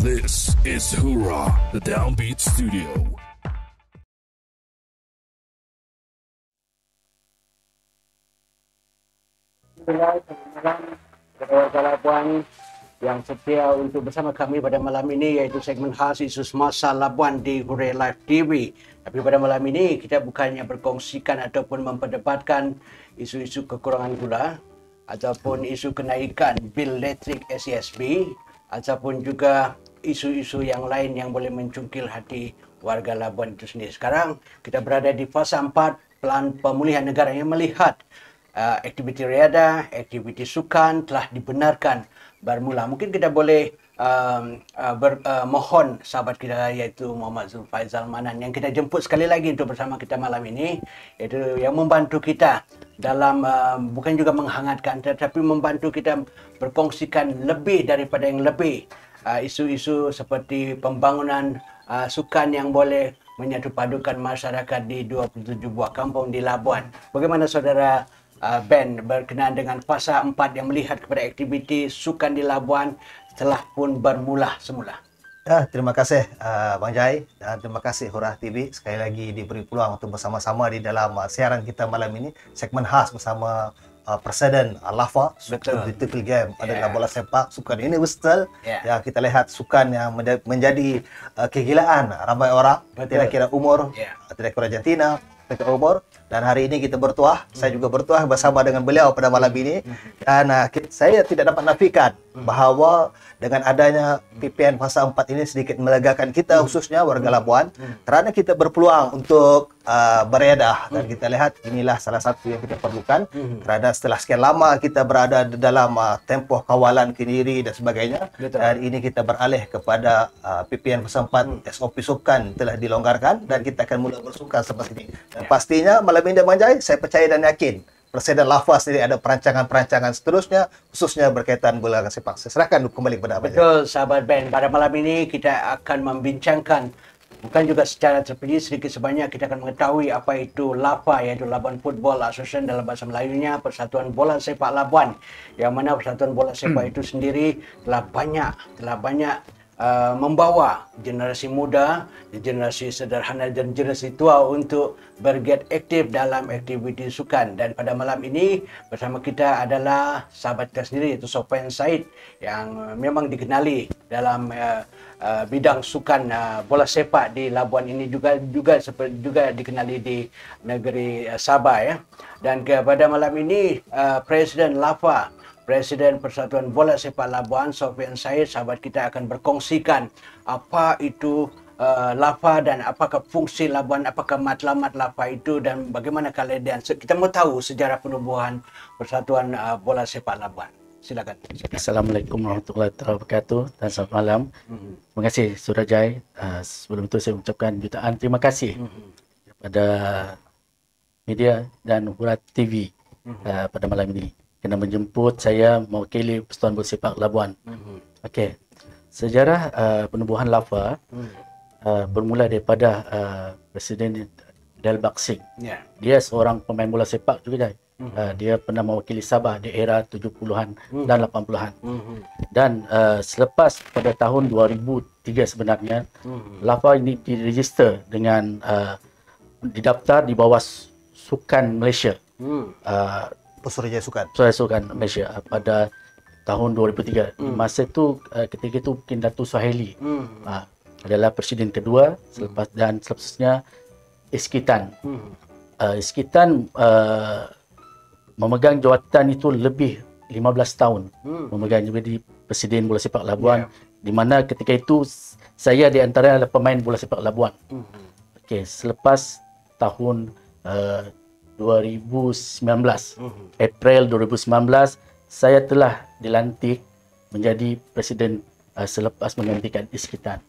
This is Hurrah, the Downbeat Studio. Kepada Labuan yang setia untuk bersama kami pada malam ini, iaitu segmen khas isu semasa Labuan di Hurrah Live TV. Tapi pada malam ini kita bukannya berkongsikan ataupun memperdebatkan isu-isu kekurangan gula ataupun isu kenaikan bil elektrik SESB ataupun juga isu-isu yang lain yang boleh mencungkil hati warga Labuan itu sendiri. Sekarang kita berada di fasa 4 Pelan Pemulihan Negara yang melihat aktiviti riadah, aktiviti sukan telah dibenarkan bermula. Mungkin kita boleh mohon sahabat kita iaitu Muhammad Zulfaizal Manan yang kita jemput sekali lagi untuk bersama kita malam ini, iaitu yang membantu kita dalam bukan juga menghangatkan tetapi membantu kita berkongsikan lebih daripada yang lebih isu-isu seperti pembangunan sukan yang boleh menyatu padukan masyarakat di 27 buah kampung di Labuan. Bagaimana saudara Ben berkenaan dengan fasa 4 yang melihat kepada aktiviti sukan di Labuan telah pun bermula semula? Ya, terima kasih Bang Jai dan terima kasih Hurrah TV sekali lagi diberi peluang untuk bersama-sama di dalam siaran kita malam ini, segmen khas bersama Presiden Lafa. Betul. Beautiful game adalah Yeah. bola sepak, sukan universal. Yeah. Ya, kita lihat sukan yang menjadi kegilaan ramai orang, Betul. tidak kira umur, Yeah. tidak kira jantina, tidak kira umur. Dan hari ini kita bertuah, saya juga bertuah bersama dengan beliau pada malam ini. Dan saya tidak dapat nafikan bahawa dengan adanya PPN fasa 4 ini sedikit melegakan kita, khususnya warga Labuan, kerana kita berpeluang untuk beredah. Dan kita lihat inilah salah satu yang kita perlukan, kerana setelah sekian lama kita berada dalam tempoh kawalan Kendiri dan sebagainya. Betul. Dan ini kita beralih kepada PPN fasa 4, SOP sukan telah dilonggarkan dan kita akan mula bersukan selepas ini. Dan pastinya malam ini Bang Jai, saya percaya dan yakin Presiden Lafa sendiri ada perancangan-perancangan seterusnya, khususnya berkaitan bola sepak. Saya serahkan kembali kepada Abang Jai. Betul, sahabat band. Pada malam ini kita akan membincangkan, bukan juga secara terperinci, sedikit sebanyak kita akan mengetahui apa itu LAFA, iaitu Labuan Football Association dalam bahasa Melayunya, Persatuan Bola Sepak Labuan. Yang mana Persatuan Bola Sepak itu sendiri telah banyak membawa generasi muda, generasi sederhana dan generasi tua untuk bergiat aktif dalam aktiviti sukan. Dan pada malam ini bersama kita adalah sahabat kita sendiri, iaitu Sofian Said, yang memang dikenali dalam bidang sukan bola sepak di Labuan ini, juga dikenali di negeri Sabah ya. Dan pada malam ini Presiden LAFA, Presiden Persatuan Bola Sepak Labuan, Sofian Said, sahabat kita akan berkongsikan apa itu LAFA dan apakah fungsi Labuan, apakah matlamat LAFA itu dan bagaimana keadaan. Kita mau tahu sejarah penubuhan Persatuan Bola Sepak Labuan. Silakan. Assalamualaikum warahmatullahi wabarakatuh dan selamat malam. Terima kasih Saudara Jai. Sebelum itu saya ucapkan jutaan terima kasih kepada media dan Hurrah TV pada malam ini kena menjemput saya mewakili Persatuan Bola Sepak Labuan. Okey. Sejarah penubuhan LAFA bermula daripada Presiden Del Baksing. Ya. Dia seorang pemain bola sepak juga Jai. Dia pernah mewakili Sabah di era 70-an dan 80-an. Dan selepas pada tahun 2003 sebenarnya, LAFA ini diregister dengan didaftar di bawah Sukan Malaysia. Pesuruhjaya Sukan. Sukan Malaysia pada tahun 2003. Di masa itu ketika itu mungkin Datuk Suhaili adalah presiden kedua, selepas dan seterusnya Iskitan. Iskitan memegang jawatan itu lebih 15 tahun. Memegang jadi presiden bola sepak Labuan, di mana ketika itu saya di antara adalah pemain bola sepak Labuan. Okey, selepas tahun 2019, April 2019, saya telah dilantik menjadi presiden selepas menggantikan Iskitan.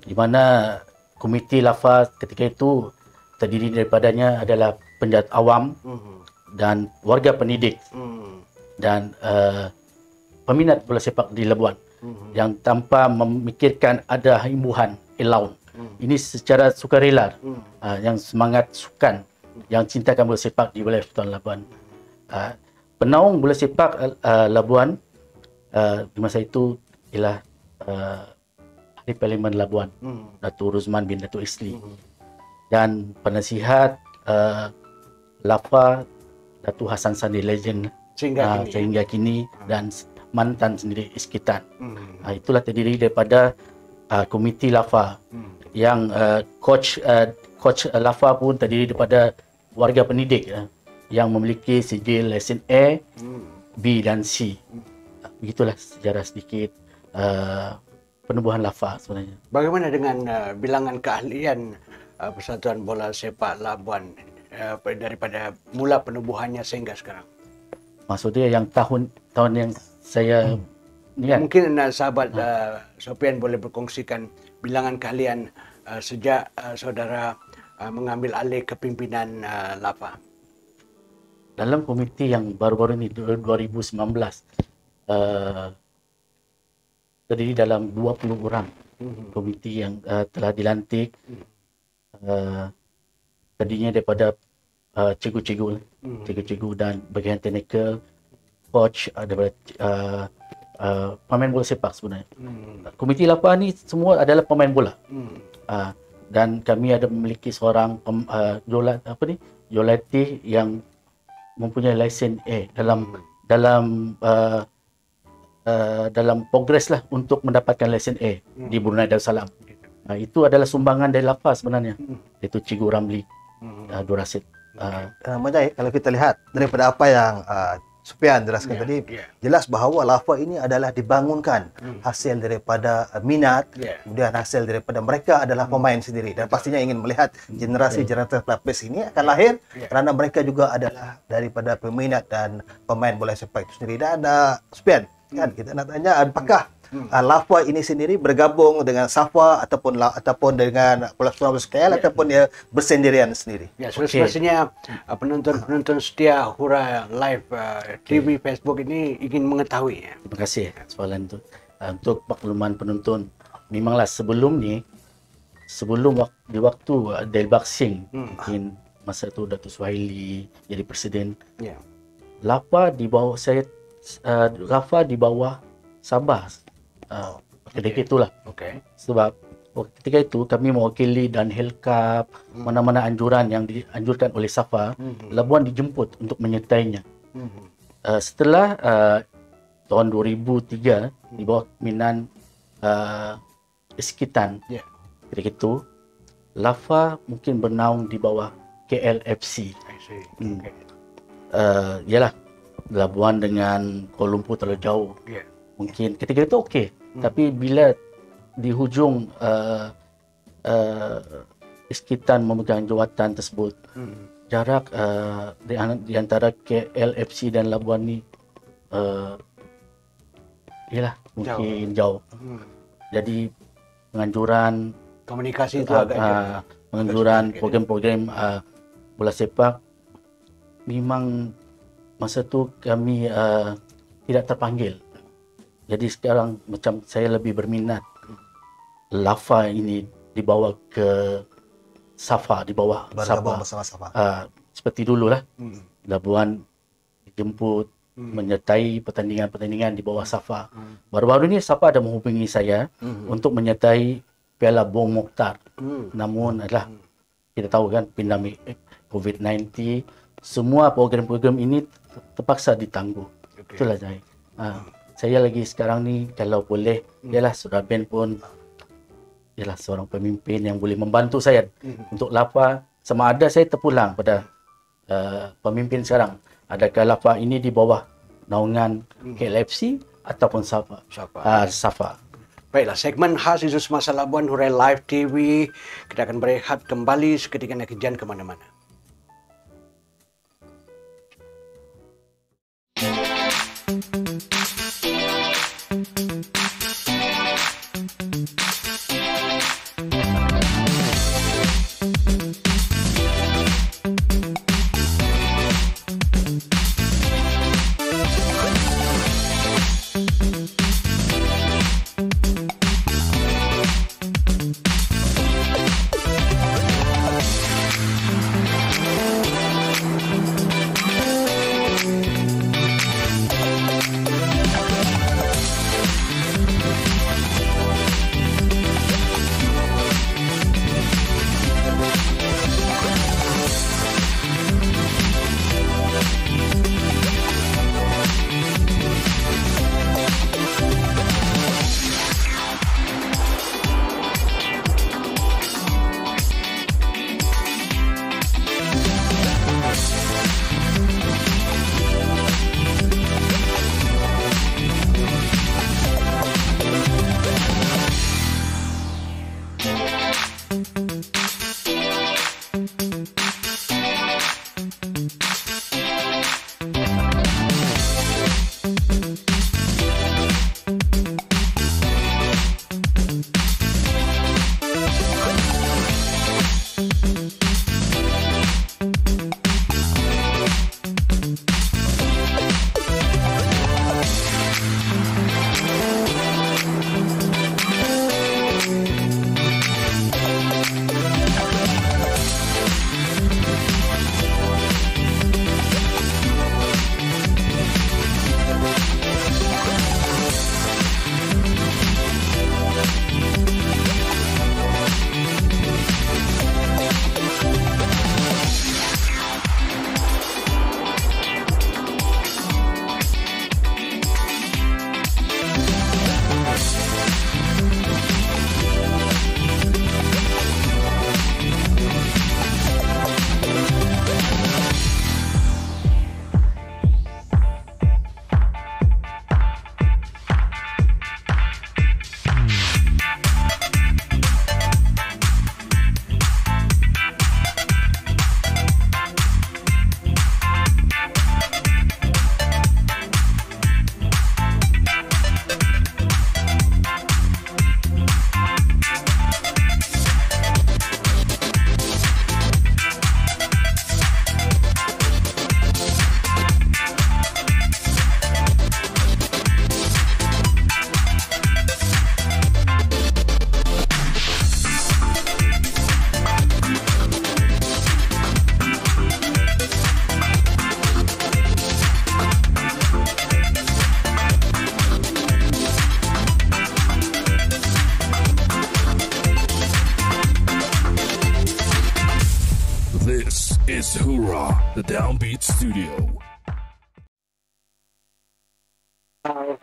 Di mana komiti LAFA ketika itu terdiri daripadanya adalah penjahat awam dan warga pendidik dan peminat bola sepak di Labuan yang tanpa memikirkan ada himbuan allowance. Ini secara sukarela, yang semangat sukan, yang cintakan bola sepak di wilayah Persatuan Labuan. Penaung bola sepak Labuan di masa itu ialah Ahli Parlimen Labuan, Datuk Ruzman bin Datuk Isli. Dan penasihat LAFA, Datuk Hassan Sandi Legend sehingga kini dan mantan sendiri Iskitan. Itulah terdiri daripada komiti LAFA yang coach LAFA pun terdiri daripada warga pendidik yang memiliki sijil lesen A, B dan C. Begitulah sejarah sedikit penubuhan LAFA sebenarnya. Bagaimana dengan bilangan keahlian Persatuan Bola Sepak Labuan daripada mula penubuhannya sehingga sekarang? Maksudnya yang tahun yang saya ni kan? Mungkin sahabat Sofian boleh berkongsikan bilangan keahlian sejak saudara mengambil alih kepimpinan LAFA. Dalam komiti yang baru-baru ini 2019 terdiri dalam 20 orang komiti yang telah dilantik, tadinya daripada cikgu-cikgu dan bahagian teknikal, coach daripada pemain bola sepak sebenarnya. Komiti Lapa ni semua adalah pemain bola. Dan kami ada memiliki seorang jurulatih yang mempunyai lesen A dalam progres lah untuk mendapatkan lesen A di Brunei Darussalam. Itu adalah sumbangan dari Lapa sebenarnya, iaitu Cikgu Ramli Durasid. Majai, kalau kita lihat daripada apa yang Sufian jelaskan tadi, jelas bahawa Lapa ini adalah dibangunkan hasil daripada minat, kemudian hasil daripada mereka adalah pemain sendiri, dan pastinya ingin melihat generasi pelapis ini akan lahir kerana mereka juga adalah daripada peminat dan pemain bola sepak itu sendiri. Dan Sufian, kan kita nak tanya, apakah Lapa ini sendiri bergabung dengan Safa ataupun dengan Bola KL ataupun dia bersendirian sendiri? Ya, semestinya penonton-penonton setia Hura Live TV Facebook ini ingin mengetahui. Terima kasih soalan itu. Untuk makluman penonton, memanglah di waktu Delbak Singh, mungkin masa itu Datuk Suhaili jadi presiden, Lapa di bawah Sabah. Ketika itulah. Sebab ketika itu kami mewakili dan Helkap, mana-mana anjuran yang dianjurkan oleh Safa, Labuan dijemput untuk menyertainya. Setelah tahun 2003 di bawah pimpinan Iskitan, ketika itu Lapa mungkin bernaung di bawah KLFC. Yalah, Labuan dengan Kuala Lumpur terlalu jauh. Mungkin ketika itu okey. Tapi bila di hujung Iskitan memegang jawatan tersebut, jarak di antara KLFC dan Labuan ni mungkin jauh. Jadi penganjuran komunikasi itu agak penganjuran program-program bola sepak, memang masa tu kami tidak terpanggil. Jadi sekarang macam saya lebih berminat Lapa ini dibawa ke Safa, di bawah Safa. Seperti dululah. Labuan dijemput menyertai pertandingan-pertandingan di bawah Safa. Baru-baru ni Safa ada menghubungi saya untuk menyertai Piala Bong Mokhtar. Namun adalah kita tahu kan pandemik COVID-19, semua program-program ini terpaksa ditangguh. Itulah saya. Saya lagi sekarang ni kalau boleh, ialah Saudara Ben pun ialah seorang pemimpin yang boleh membantu saya untuk Lapa, sama ada saya terpulang pada pemimpin sekarang. Adakah Lapa ini di bawah naungan KLFC ataupun Safa? Safa. Baiklah, segmen khas isu semasa Labuan Hura Live TV. Kita akan berehat kembali seketika, jangan ke mana-mana. Downbeat Studio.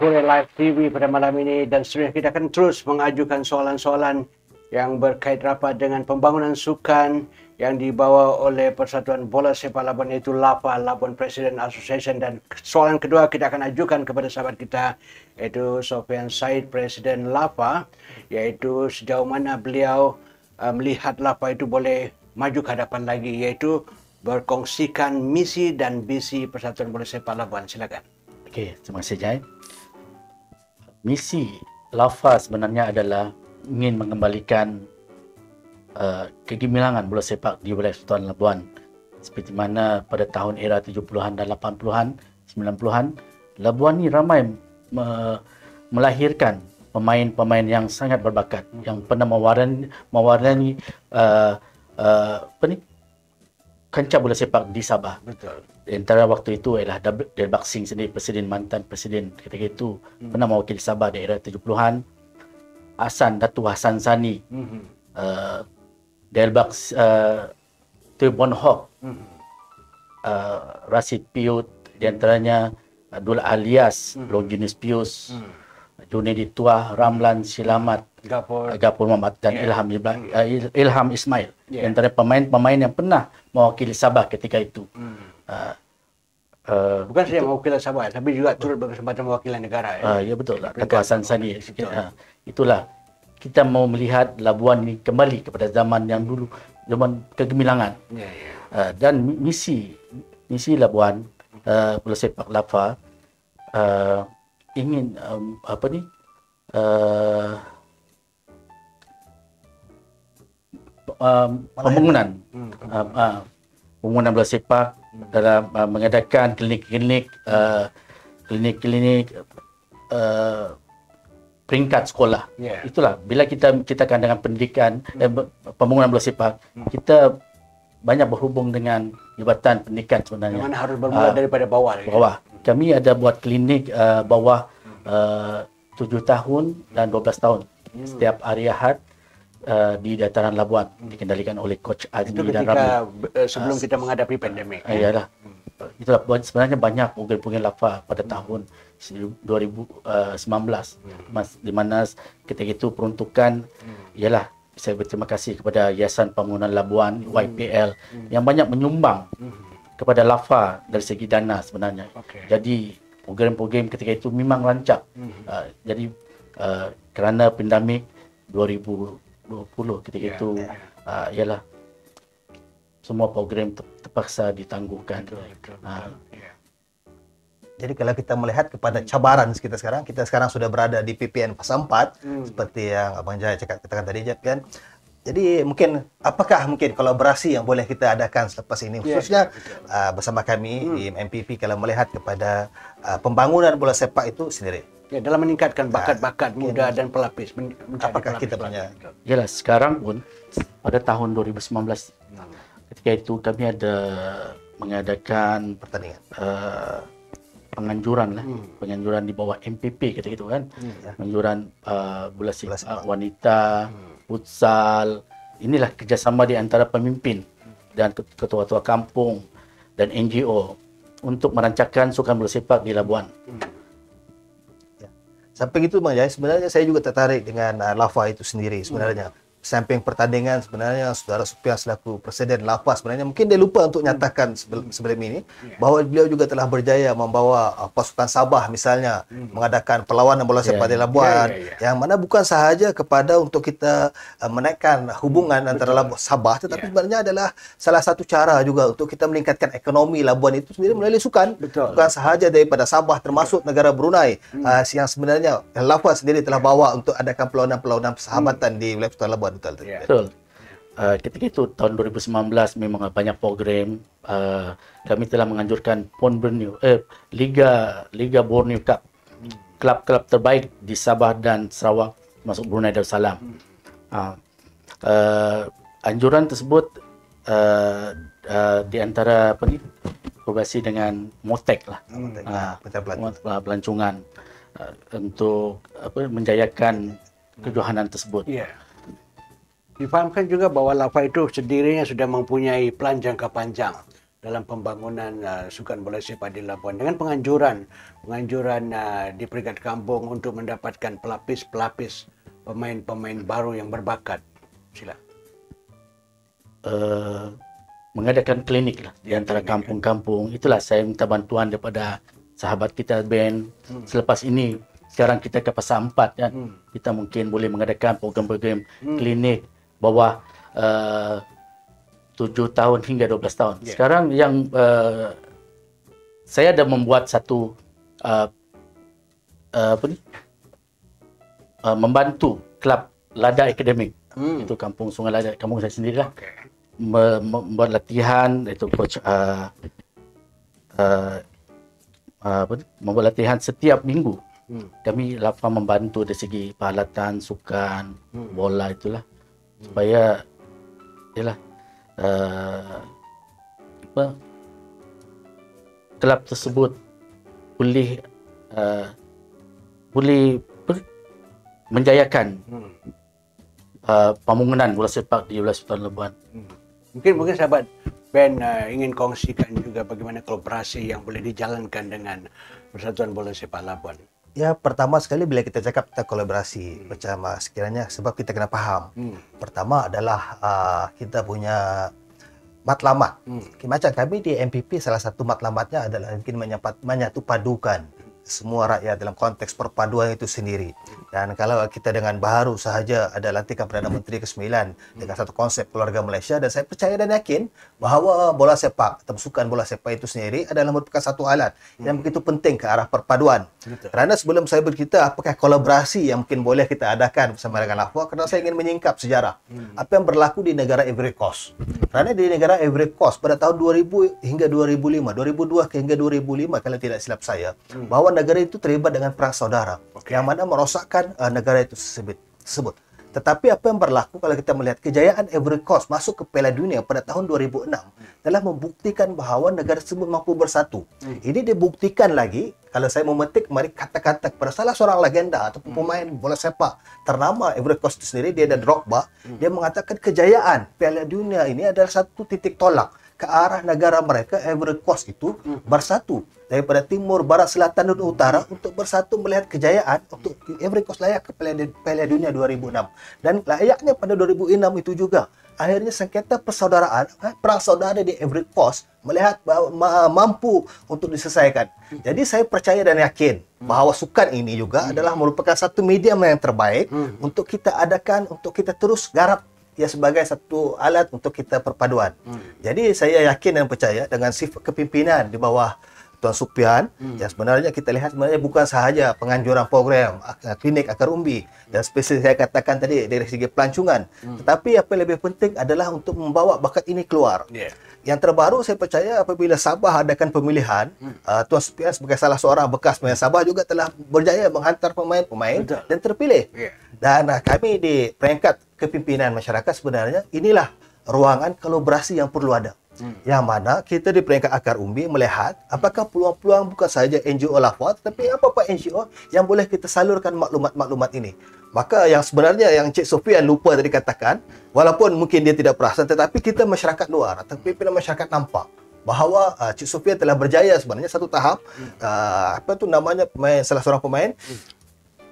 Hura Live TV pada malam ini dan seterusnya kita akan terus mengajukan soalan-soalan yang berkait rapat dengan pembangunan sukan yang dibawa oleh Persatuan Bola Sepak Labuan iaitu LAFA, Labuan President Association, dan soalan kedua kita akan ajukan kepada sahabat kita iaitu Sofian Said, Presiden LAFA, iaitu sejauh mana beliau melihat LAFA itu boleh maju ke hadapan lagi, iaitu berkongsikan misi dan visi Persatuan Bola Sepak Labuan. Silakan. Okey, terima kasih Jai. Misi LAFA sebenarnya adalah ingin mengembalikan kegemilangan bola sepak di wilayah Sultan Labuan. Seperti mana pada tahun era 70-an dan 80-an, 90-an, Labuan ni ramai melahirkan pemain-pemain yang sangat berbakat, yang pernah mewarnai kancah bola sepak di Sabah. Betul. Di antara waktu itu ialah Delbak Singh sendiri, mantan presiden ketika itu, pernah mewakili Sabah di era 70-an. Datuk Hassan Sani, Delbak Tubon Hok, Rashid Piut, di antaranya Abdul Alias, Longinus Pius, Junedi Tuah, Ramlan Silamat, Gapur Muhammad dan Ilham Ismail. Di antara pemain-pemain yang pernah mewakili Sabah ketika itu. Bukan saja mewakili Sabah, tapi juga turut berkesempatan mewakili negara. Ya betul lah, Datuk Hassan Sani. Itulah, kita mau melihat Labuan ini kembali kepada zaman yang dulu, zaman kegemilangan. Dan misi Labuan bola sepak LAFA ingin pembangunan bola sepak dalam mengadakan klinik-klinik peringkat sekolah. Itulah, bila kita akan dengan pendidikan pembangunan bola sepak, kita banyak berhubung dengan Jabatan Pendidikan sebenarnya. Yang mana harus bermula daripada bawah. Kami ada buat klinik bawah 7 tahun dan 12 tahun setiap hari Ahad di dataran Labuan, dikendalikan oleh Coach Azmi dan Ramli. Sebelum kita menghadapi pandemik. Iyalah. Itulah, sebenarnya banyak program-program LAFA pada tahun 2019 di mana ketika itu peruntukan ialah, saya berterima kasih kepada Yayasan Pembangunan Labuan YPL yang banyak menyumbang kepada LAFA dari segi dana sebenarnya. Jadi program-program ketika itu memang rancak. Jadi kerana pandemik 2020 ketika itu ialah semua program terpaksa ditangguhkan. Jadi kalau kita melihat kepada cabaran kita sekarang sudah berada di PPN fasa 4 seperti yang Abang Jaya katakan tadi kan. Jadi apakah mungkin kolaborasi yang boleh kita adakan selepas ini khususnya bersama kami di MPP kalau melihat kepada pembangunan bola sepak itu sendiri. Ya, dalam meningkatkan bakat-bakat muda dan pelapis. Apakah kita punya? Yalah, sekarang pun pada tahun 2019 ketika itu kami ada mengadakan Pertandingan. penganjuran di bawah MPP ketika itu kan. Penganjuran bola sepak wanita, futsal. Inilah kerjasama di antara pemimpin dan ketua-ketua kampung dan NGO untuk merancangkan sukan bola sepak di Labuan. Sampai itu Bang Jai, sebenarnya saya juga tertarik dengan LAFA itu sendiri sebenarnya. Samping pertandingan sebenarnya Saudara Sofian selaku Presiden LAFA sebenarnya mungkin dia lupa untuk nyatakan sebelum ini bahawa beliau juga telah berjaya membawa pasukan Sabah misalnya mengadakan perlawanan bola sepak di Labuan yang mana bukan sahaja kepada untuk kita menaikkan hubungan antara Sabah tetapi sebenarnya adalah salah satu cara juga untuk kita meningkatkan ekonomi Labuan itu sendiri melalui sukan. Bukan sahaja daripada Sabah termasuk negara Brunei yang sebenarnya LAFA sendiri telah bawa untuk adakan perlawanan persahabatan di wilayah Sultan Labuan. Betul. Ketika itu tahun 2019 memang banyak program. Kami telah menganjurkan Pon Borneo, Liga Borneo Cup, klub-klub terbaik di Sabah dan Sarawak masuk Brunei Darussalam. Anjuran tersebut di antara kolaborasi dengan Motek lah, pelancongan untuk menjayakan kejohanan tersebut. Difahamkan juga bahawa LAFA itu sendirinya sudah mempunyai plan jangka panjang dalam pembangunan sukan bola sepak di Labuan dengan penganjuran di peringkat kampung untuk mendapatkan pelapis-pelapis pemain-pemain baru yang berbakat. Sila. Mengadakan klinik lah di antara kampung-kampung. Itulah saya minta bantuan daripada sahabat kita band. Selepas ini sekarang kita ke Pasar 4 kan. Kita mungkin boleh mengadakan program-program klinik bawah 7 tahun hingga 12 tahun. Sekarang yang saya ada membuat satu membantu klub Lada Akademik. Itu kampung Sungai Lada, kampung saya sendirilah. Membuat latihan, itu coach membuat latihan setiap minggu. Kami lapang membantu dari segi peralatan sukan bola itulah, supaya klub tersebut boleh menjayakan pembangunan bola sepak di wilayah Sultan Labuan. Mungkin sahabat band ingin kongsikan juga bagaimana kolaborasi yang boleh dijalankan dengan Persatuan Bola Sepak Labuan. Ya, pertama sekali bila kita cakap tentang kolaborasi, macam sekiranya sebab kita kena faham. Pertama adalah kita punya matlamat. Macam kami di MPP, salah satu matlamatnya adalah mungkin menyatu padukan semua rakyat dalam konteks perpaduan itu sendiri. Dan kalau kita dengan baru sahaja ada lantikan Perdana Menteri ke-9 dengan satu konsep keluarga Malaysia, dan saya percaya dan yakin bahawa bola sepak atau sukan bola sepak itu sendiri adalah merupakan satu alat yang begitu penting ke arah perpaduan. Kerana sebelum saya bercerita apakah kolaborasi yang mungkin boleh kita adakan bersama dengan LAFWA, kerana saya ingin menyingkap sejarah apa yang berlaku di negara Ivory Coast. Kerana di negara Ivory Coast pada tahun 2000 hingga 2005, 2002 hingga 2005 kalau tidak silap saya, bahawa negara itu terlibat dengan perang saudara yang mana merosakkan negara itu tersebut. Tetapi apa yang berlaku kalau kita melihat kejayaan Ivory Coast masuk ke Piala Dunia pada tahun 2006 telah membuktikan bahawa negara tersebut mampu bersatu. Ini dibuktikan lagi kalau saya memetik kemarin kata-kata kepada salah seorang legenda atau pemain bola sepak ternama Ivory Coast itu sendiri, dia dan Drogba, dia mengatakan kejayaan Piala Dunia ini adalah satu titik tolak ke arah negara mereka, Ivory Coast itu bersatu daripada timur, barat, selatan dan utara untuk bersatu melihat kejayaan untuk Ivory Coast layak ke Piala Dunia 2006. Dan layaknya pada 2006 itu juga akhirnya sengketa persaudaraan, perang saudara di Ivory Coast melihat mampu untuk diselesaikan. Jadi saya percaya dan yakin bahawa sukan ini juga adalah merupakan satu medium yang terbaik untuk kita adakan, untuk kita terus garap ya sebagai satu alat untuk kita perpaduan. Jadi saya yakin dan percaya dengan sifat kepimpinan di bawah Tuan Supian, yang sebenarnya kita lihat sebenarnya bukan sahaja penganjuran program klinik akar umbi dan spesies saya katakan tadi dari segi pelancongan, tetapi apa yang lebih penting adalah untuk membawa bakat ini keluar. Yang terbaru saya percaya apabila Sabah adakan pemilihan, Tuan Supian sebagai salah seorang bekas pemain Sabah juga telah berjaya menghantar pemain-pemain dan terpilih. Dan kami di peringkat kepimpinan masyarakat sebenarnya inilah ruangan kolaborasi yang perlu ada. Yang mana kita di peringkat akar umbi melihat apakah peluang-peluang bukan sahaja NGO LAFWA, tetapi apa-apa NGO yang boleh kita salurkan maklumat-maklumat ini. Maka yang sebenarnya yang Cik Sofian lupa tadi katakan, walaupun mungkin dia tidak perasan, tetapi kita masyarakat luar atau pimpinan masyarakat nampak bahawa Cik Sofian telah berjaya sebenarnya satu tahap salah seorang pemain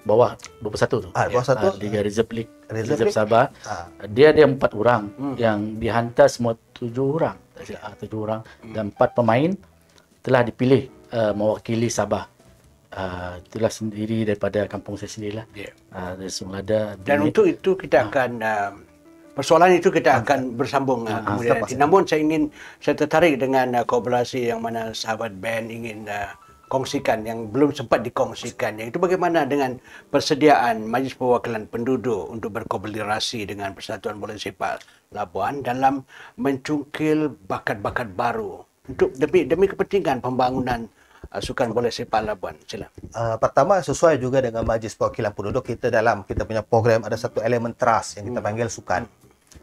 bawah 21 tu. Bawah 1 Liga Reserve League, Reserve Sabah. Dia ada 4 orang yang dihantar semua 7 orang. 7 orang dan 4 pemain telah dipilih mewakili Sabah. Itulah sendiri daripada kampung saya sendirilah. Dari Sungai Lada. Dan untuk itu kita akan persoalan itu kita akan bersambung kemudian nanti. Namun saya tertarik dengan kolaborasi yang mana sahabat band ingin kongsikan yang belum sempat dikongsikan, yaitu bagaimana dengan persediaan Majlis Perwakilan Penduduk untuk berkolaborasi dengan Persatuan Bola Sepak Labuan dalam mencungkil bakat-bakat baru untuk demi kepentingan pembangunan sukan bola sepak Labuan. Sila. Pertama, sesuai juga dengan Majlis Perwakilan Penduduk, kita punya program ada satu elemen trust yang kita panggil sukan.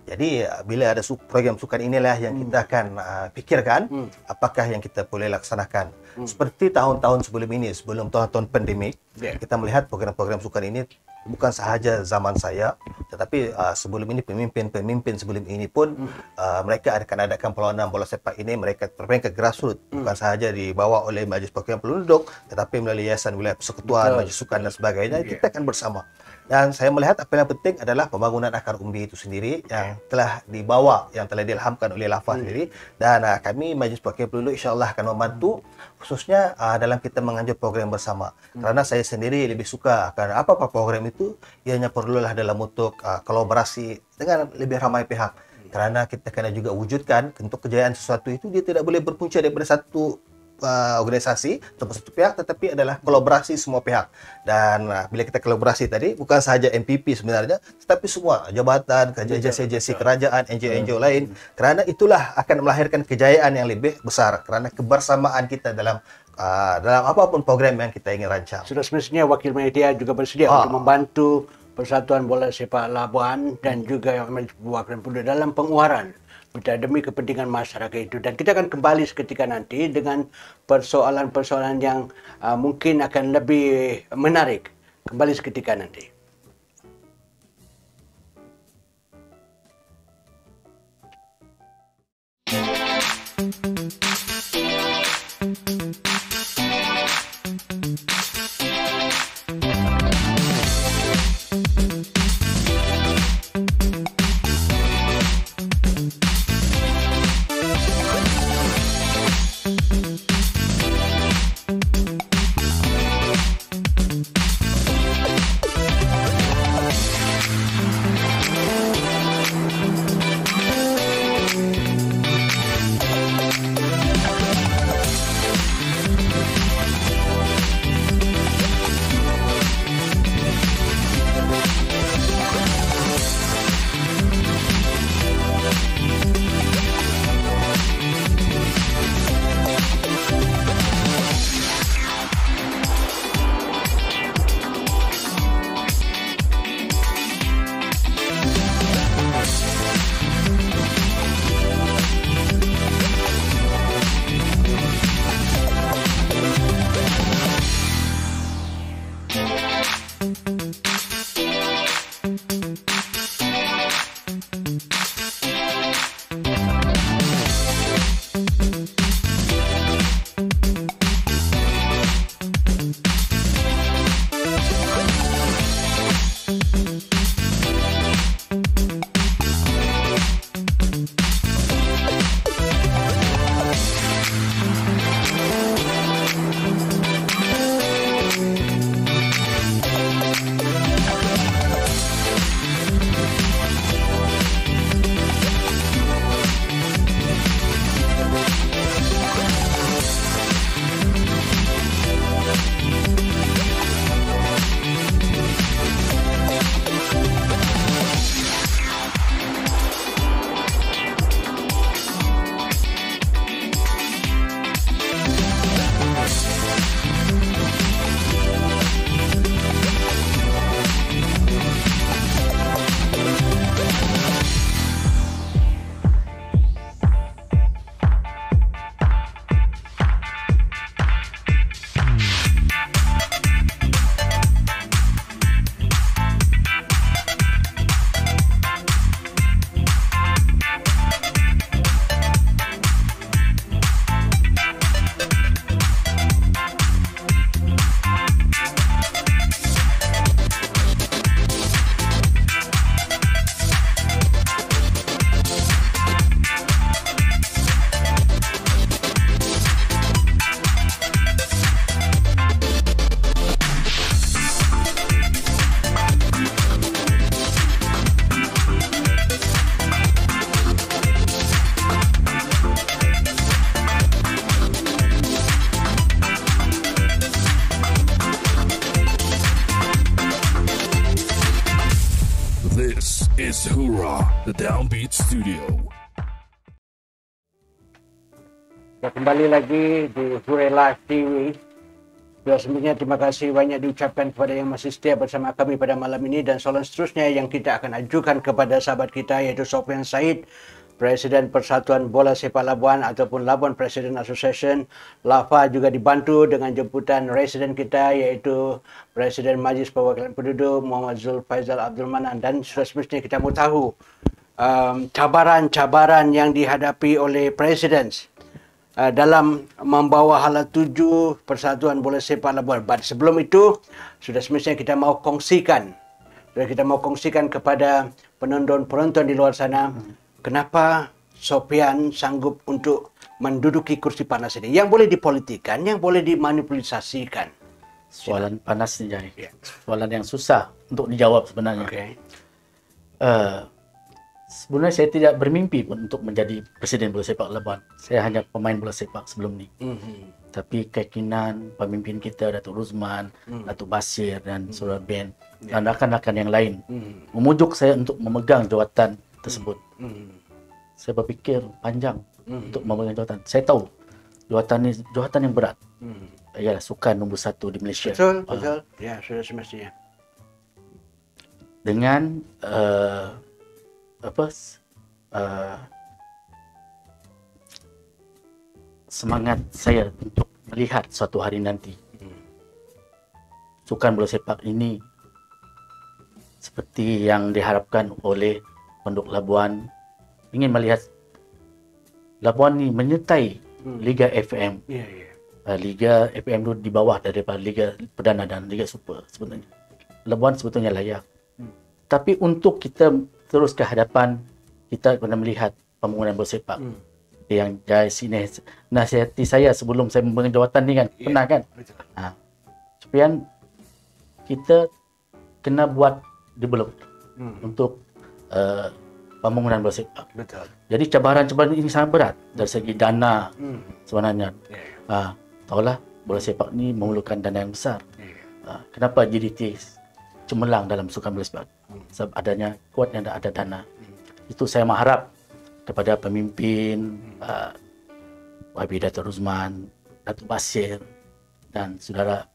Jadi bila ada program sukan inilah yang kita akan pikirkan apakah yang kita boleh laksanakan. Seperti tahun-tahun sebelum ini, sebelum tahun-tahun pandemik, Kita melihat program-program sukan ini bukan sahaja zaman saya, tetapi sebelum ini pemimpin-pemimpin sebelum ini pun mereka akan adakan perlawanan bola sepak ini, mereka bermain ke grassroots, bukan sahaja dibawa oleh Majlis Perwakilan Penduduk, tetapi melalui Yayasan Wilayah Persekutuan, Majlis Sukan dan sebagainya. Kita akan bersama. Dan saya melihat apa yang penting adalah pembangunan akar umbi itu sendiri yang telah dibawa, yang telah diilhamkan oleh LAFA sendiri. Dan kami Majlis Perwakilan Penduduk insya-Allah akan membantu khususnya dalam kita menganjur program bersama. Kerana saya sendiri lebih suka akan apa-apa program itu ianya perlulah dalam bentuk kolaborasi dengan lebih ramai pihak. Kerana kita kena juga wujudkan untuk kejayaan sesuatu itu dia tidak boleh berpunca daripada satu organisasi atau satu pihak, tetapi adalah kolaborasi semua pihak. Dan bila kita kolaborasi tadi bukan sahaja MPP sebenarnya, tetapi semua jabatan, agensi kerajaan, NGO lain. Kerana itulah akan melahirkan kejayaan yang lebih besar. Kerana kebersamaan kita dalam apapun program yang kita ingin rancang. Sudah semestinya wakil media juga bersedia untuk membantu Persatuan Bola Sepak Labuan dan juga Majlis Perwakilan Penduduk dalam penguaran demi kepentingan masyarakat itu. Dan kita akan kembali seketika nanti dengan persoalan-persoalan yang mungkin akan lebih menarik. Kembali seketika nanti. This is Hurrah, the Downbeat Studio. Kita kembali lagi di Hurrah Live TV. Sudah sebenarnya terima kasih banyak diucapkan kepada yang masih setia bersama kami pada malam ini, dan soalan seterusnya yang kita akan ajukan kepada sahabat kita iaitu Sofian Said Presiden Persatuan Bola Sepak Labuan ataupun Labuan President Association. LAFA juga dibantu dengan jemputan residen kita iaitu Presiden Majlis Perwakilan Penduduk Muhammad Zul Faizal Abdul Manan, dan sudah semestinya kita mahu tahu cabaran-cabaran yang dihadapi oleh Presiden dalam membawa hala tuju Persatuan Bola Sepak Labuan. But sebelum itu, sudah semestinya kita mahu kongsikan kepada penonton-penonton di luar sana, kenapa Sofian sanggup untuk menduduki kursi panas ini, yang boleh dipolitikan, yang boleh dimanipulasikan. Soalan panas ni, Jai. Soalan yang susah untuk dijawab sebenarnya. Okay. Sebenarnya saya tidak bermimpi pun untuk menjadi Presiden Bola Sepak Labuan. Saya hanya pemain bola sepak sebelum ni. Tapi keyakinan pemimpin kita, Datuk Ruzman, Datuk Basir dan Saudara Ben dan rakan-rakan yang lain memujuk saya untuk memegang jawatan tersebut. Saya berfikir panjang untuk memegang jawatan. Saya tahu jawatan ini jawatan yang berat. Ialah sukan nombor 1 di Malaysia. Betul. Ya, sudah semestinya. Dengan semangat saya untuk melihat suatu hari nanti sukan bola sepak ini seperti yang diharapkan oleh penduduk Labuan, ingin melihat Labuan ni menyertai Liga FM. Liga FM itu di bawah daripada Liga Perdana dan Liga Super sebenarnya. Labuan sebetulnya layak. Tapi untuk kita terus ke hadapan, kita kena melihat pembangunan bola sepak. Yang Jai sini nasihati saya sebelum saya memegang jawatan ni kan, pernah kan? Sofian, kita kena buat develop untuk pembangunan bola sepak. Betul. Jadi cabaran-cabaran ini sangat berat dari segi dana sebenarnya. Tahulah bola sepak ni memerlukan dana yang besar. Kenapa JDT cemerlang dalam sukan bola sepak? Sebab adanya kuat yang ada dana. Itu saya mengharap kepada pemimpin YB Datuk Ruzman, Datuk Basir dan saudara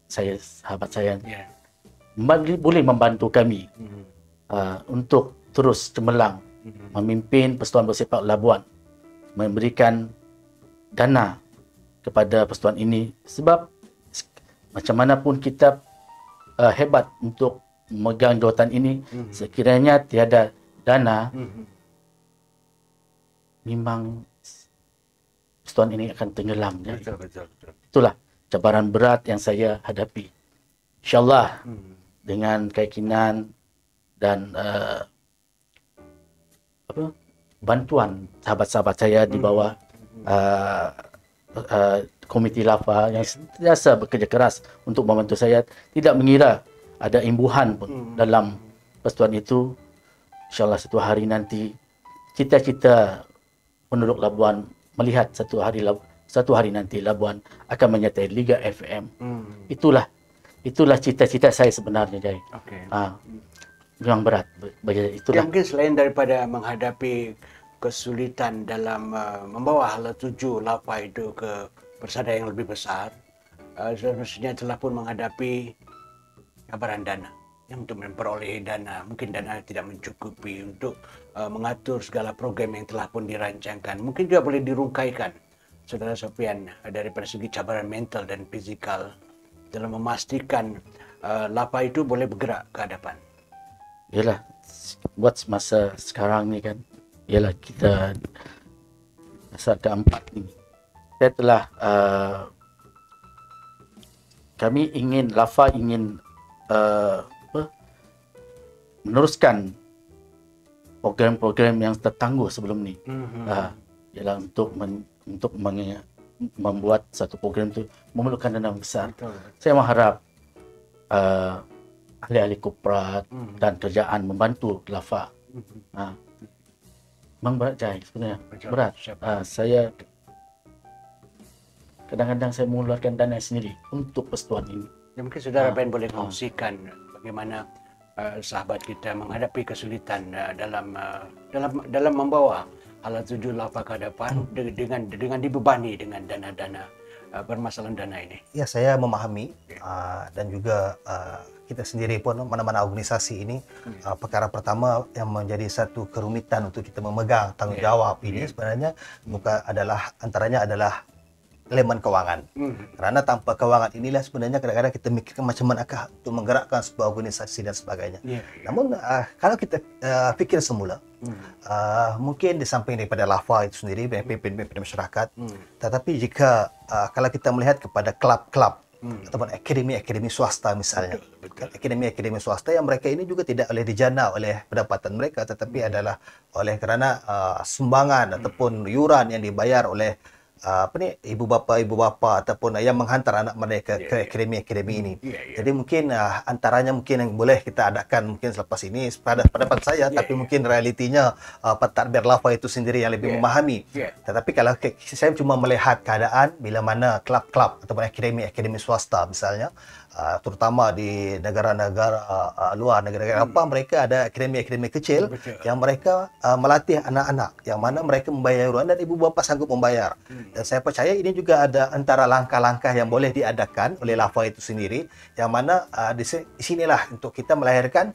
saya, sahabat saya, boleh membantu kami untuk terus cemerlang memimpin Persatuan Bola Sepak Labuan, memberikan dana kepada persatuan ini, sebab macam mana pun kita hebat untuk memegang jawatan ini, sekiranya tiada dana, memang persatuan ini akan tenggelam. Betul. Itulah cabaran berat yang saya hadapi. InsyaAllah dengan keyakinan dan bantuan sahabat-sahabat saya di bawah komiti LAFA yang sentiasa bekerja keras untuk membantu saya, tidak mengira ada imbuhan pun dalam persatuan itu. InsyaAllah satu hari nanti cita-cita penduduk Labuan melihat satu hari nanti Labuan akan menyertai Liga FM. Itulah cita-cita saya sebenarnya, Jai. Memang berat bagi itulah. Mungkin selain daripada menghadapi kesulitan dalam membawa hala tuju LAFA itu ke persada yang lebih besar, semestinya telah pun menghadapi cabaran dana. Yang untuk memperoleh dana, mungkin dana tidak mencukupi untuk mengatur segala program yang telah pun dirancangkan. Mungkin juga boleh dirungkaikan, Saudara Sofian, daripada segi cabaran mental dan fizikal dalam memastikan LAFA itu boleh bergerak ke hadapan. Yalah, buat masa sekarang ni kan, ialah kita masa keempat ni, saya telah kami ingin, LAFA ingin meneruskan program-program yang tertangguh sebelum ni. Ialah untuk membuat satu program itu memerlukan dana besar. Saya mengharap ahli-ahli korporat dan kerjaan membantu LAFA. Memang berat, Jai, sebenarnya. Berat. Saya kadang-kadang saya mengeluarkan dana sendiri untuk persatuan ini. Mungkin Saudara Ben boleh kongsikan bagaimana sahabat kita menghadapi kesulitan dalam membawa hala tuju LAFA ke hadapan dengan dibebani dengan dana-dana permasalahan dana ini? Ya, saya memahami dan juga kita sendiri pun mana-mana organisasi ini perkara pertama yang menjadi satu kerumitan untuk kita memegang tanggungjawab ini sebenarnya bukan adalah antaranya adalah elemen keuangan. Karena tanpa keuangan inilah sebenarnya kadang-kadang kita mikirkan macam manakah untuk menggerakkan sebuah organisasi dan sebagainya. Namun kalau kita fikir semula, mungkin di samping daripada LAFA itu sendiri, pemimpin masyarakat, tetapi jika kalau kita melihat kepada klub-klub ataupun akademi-akademi swasta misalnya, akademi-akademi swasta yang mereka ini juga tidak oleh dijana oleh pendapatan mereka, tetapi adalah oleh kerana sumbangan ataupun yuran yang dibayar oleh ibu bapa ataupun yang menghantar anak mereka ke akademi-akademi ini. Jadi mungkin antaranya mungkin yang boleh kita adakan mungkin selepas ini pada pendapat saya, tapi mungkin realitinya pentadbir LAFA itu sendiri yang lebih memahami. Tetapi kalau saya cuma melihat keadaan bila mana klub-klub ataupun akademi-akademi swasta misalnya, terutama di negara-negara luar, negara-negara apa, mereka ada akademi-akademi kecil yang mereka melatih anak-anak yang mana mereka membayar yuran dan ibu bapa sanggup membayar. Dan saya percaya ini juga ada antara langkah-langkah yang boleh diadakan oleh LAFA itu sendiri, yang mana di sinilah untuk kita melahirkan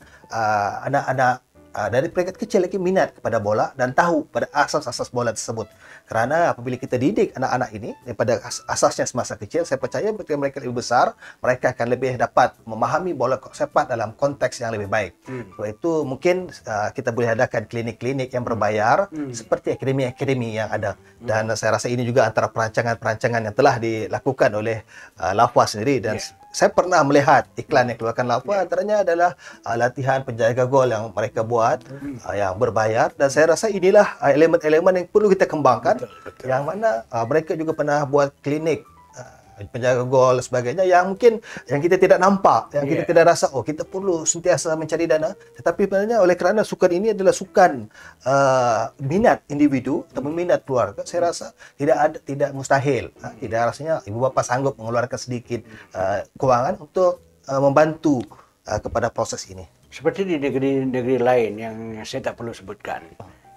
anak-anak dari peringkat kecil lagi minat kepada bola dan tahu pada asas-asas bola tersebut. Kerana apabila kita didik anak-anak ini daripada asasnya semasa kecil, saya percaya ketika mereka lebih besar, mereka akan lebih dapat memahami bola sepak dalam konteks yang lebih baik. Sebab itu mungkin kita boleh adakan klinik-klinik yang berbayar seperti akademi-akademi yang ada. Dan saya rasa ini juga antara perancangan-perancangan yang telah dilakukan oleh LAFA sendiri. Dan saya pernah melihat iklan yang keluarkan LAFA, antaranya adalah latihan penjaga gol yang mereka buat yang berbayar, dan saya rasa inilah elemen-elemen yang perlu kita kembangkan, yang mana mereka juga pernah buat klinik penjaga gol dan sebagainya yang mungkin yang kita tidak nampak, yang kita tidak rasa kita perlu sentiasa mencari dana, tetapi sebenarnya oleh kerana sukan ini adalah sukan minat individu atau minat keluarga, saya rasa tidak mustahil, tidak rasanya ibu bapa sanggup mengeluarkan sedikit kewangan untuk membantu kepada proses ini. Seperti di negeri-negeri lain yang saya tak perlu sebutkan,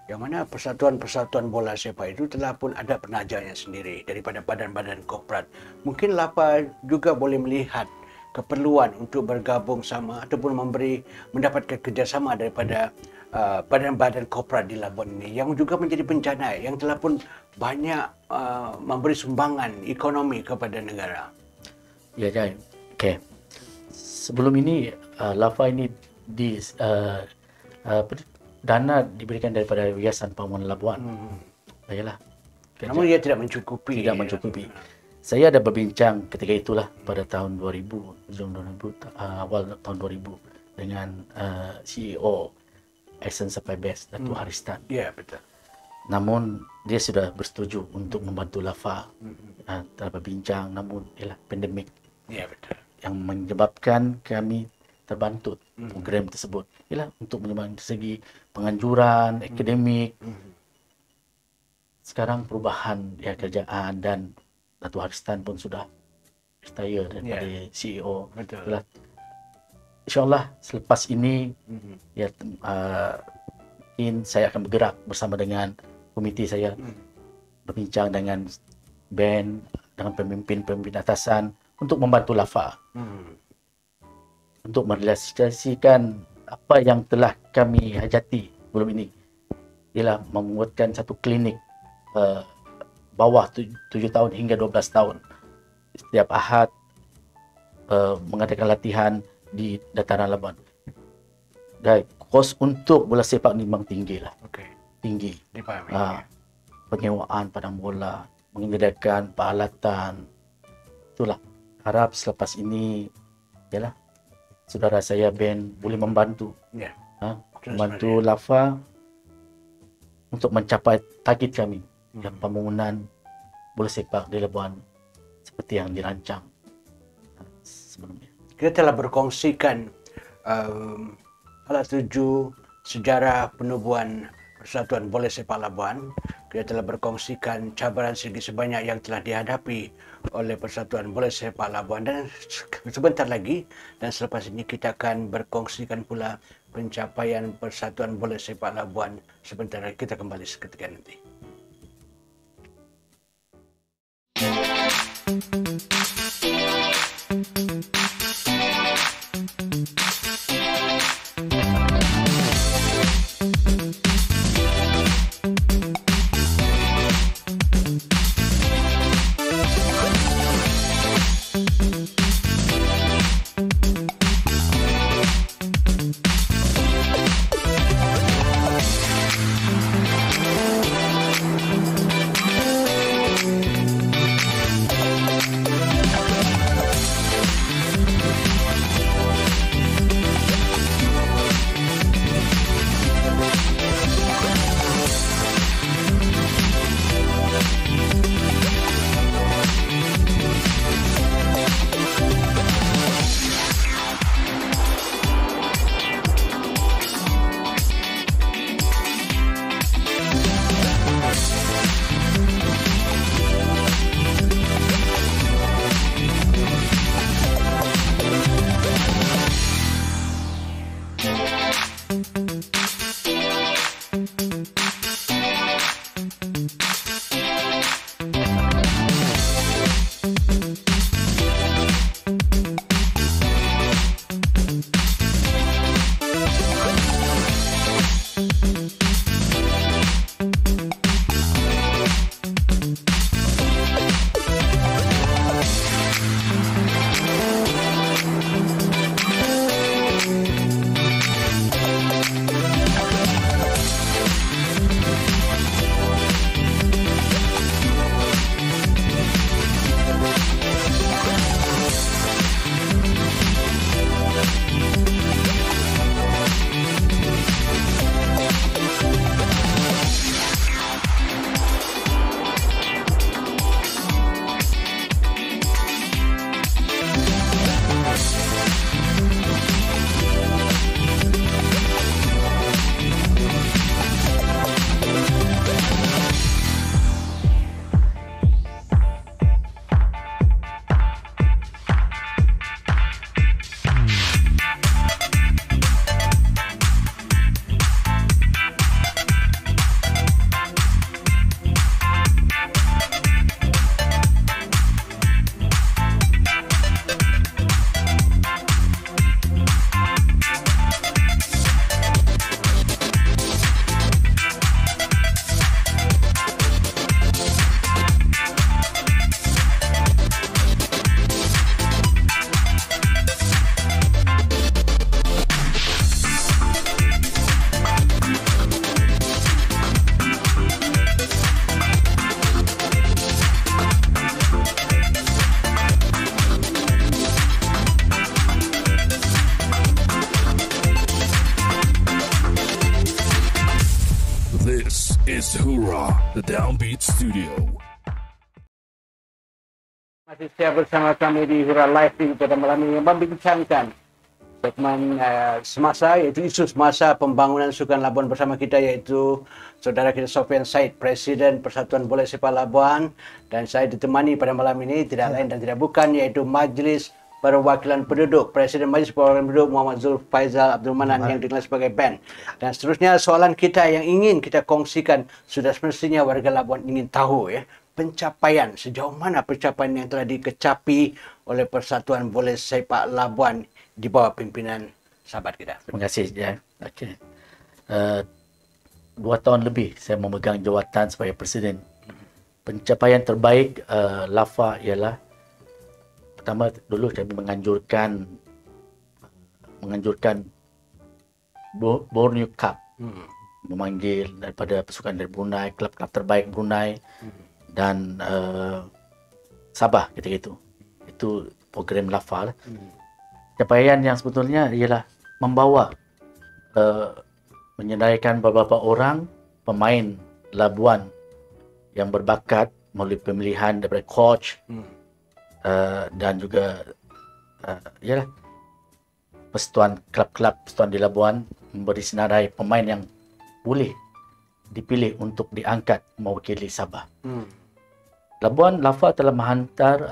yang mana persatuan-persatuan bola sepak itu telah pun ada penajarnya sendiri daripada badan-badan korporat. Mungkin LAFA juga boleh melihat keperluan untuk bergabung sama ataupun mendapatkan kerjasama daripada badan-badan korporat di Labuan ini yang juga menjadi bencana, yang telah pun banyak memberi sumbangan ekonomi kepada negara. Ya, Jai. Okey. Sebelum ini LAFA ini dana diberikan daripada Yayasan Pahlawan Labuan. Baiklah. Namun ia tidak mencukupi. Tidak mencukupi. Saya ada berbincang ketika itulah pada tahun 2000, awal tahun 2000 dengan CEO Essence Supply Best, Datuk Haristan. Ya, betul. Namun dia sudah bersetuju untuk membantu LAFA. Telah berbincang, namun ialah pandemik. Ya, betul. Yang menyebabkan kami terbantut program tersebut. Ialah untuk menyumbang segi penganjuran, akademik. Sekarang perubahan kerjaan dan Datuk Haristan pun sudah retire daripada CEO. Betul. InsyaAllah selepas ini mungkin saya akan bergerak bersama dengan komiti saya, berbincang dengan band, dengan pemimpin-pemimpin atasan untuk membantu LAFA. Untuk merealisasikan apa yang telah kami hajati sebelum ini, ialah membuatkan satu klinik bawah 7 tahun hingga 12 tahun. Setiap Ahad mengadakan latihan di dataran Labuan. Dan kos untuk bola sepak ni memang tinggi lah. Tinggi. Penyewaan padang bola, menyediakan peralatan. Itulah. Harap selepas ini ialah saudara saya Ben boleh membantu, membantu LAFA untuk mencapai target kami dan pembangunan bola sepak di Labuan seperti yang dirancang sebelumnya. Kita telah berkongsikan salah tuju sejarah penubuhan Persatuan Bola Sepak Labuan. Kita telah berkongsikan cabaran segi sebanyak yang telah dihadapi oleh Persatuan Bola Sepak Labuan, dan sebentar lagi dan selepas ini kita akan berkongsikan pula pencapaian Persatuan Bola Sepak Labuan. Sebentar lagi kita kembali seketika nanti. is Hurrah, the Downbeat Studio. Masih setia bersama kami di Hurrah Live TV pada malam ini membincangkan segmen semasa, iaitu isu semasa pembangunan Sukan Labuan. Bersama kita iaitu saudara kita Sofian Said, Presiden Persatuan Bola Sepak Labuan, dan saya ditemani pada malam ini tidak lain dan tidak bukan iaitu Majlis Perwakilan Penduduk, Presiden Majlis Perwakilan Penduduk Muhammad Zul Faizal Abdul Manan yang dikenal sebagai Ben. Dan seterusnya soalan kita yang ingin kita kongsikan, sudah semestinya warga Labuan ingin tahu ya, pencapaian, sejauh mana pencapaian yang telah dikecapi oleh Persatuan Bola Sepak Labuan di bawah pimpinan sahabat kita. Terima kasih ya. Okey. 2 tahun lebih saya memegang jawatan sebagai presiden. Pencapaian terbaik LAFA ialah pertama dulu kami menganjurkan Borneo Cup. Memanggil daripada pasukan dari Brunei, klub-klub terbaik Brunei dan Sabah ketika itu. Itu program LAFA lah. Capaian yang sebetulnya ialah membawa menyediakan beberapa orang pemain Labuan yang berbakat melalui pemilihan daripada coach dan juga ialah persatuan klub-klub persatuan di Labuan memberi senarai pemain yang boleh dipilih untuk diangkat mewakili Sabah. Labuan LAFA telah menghantar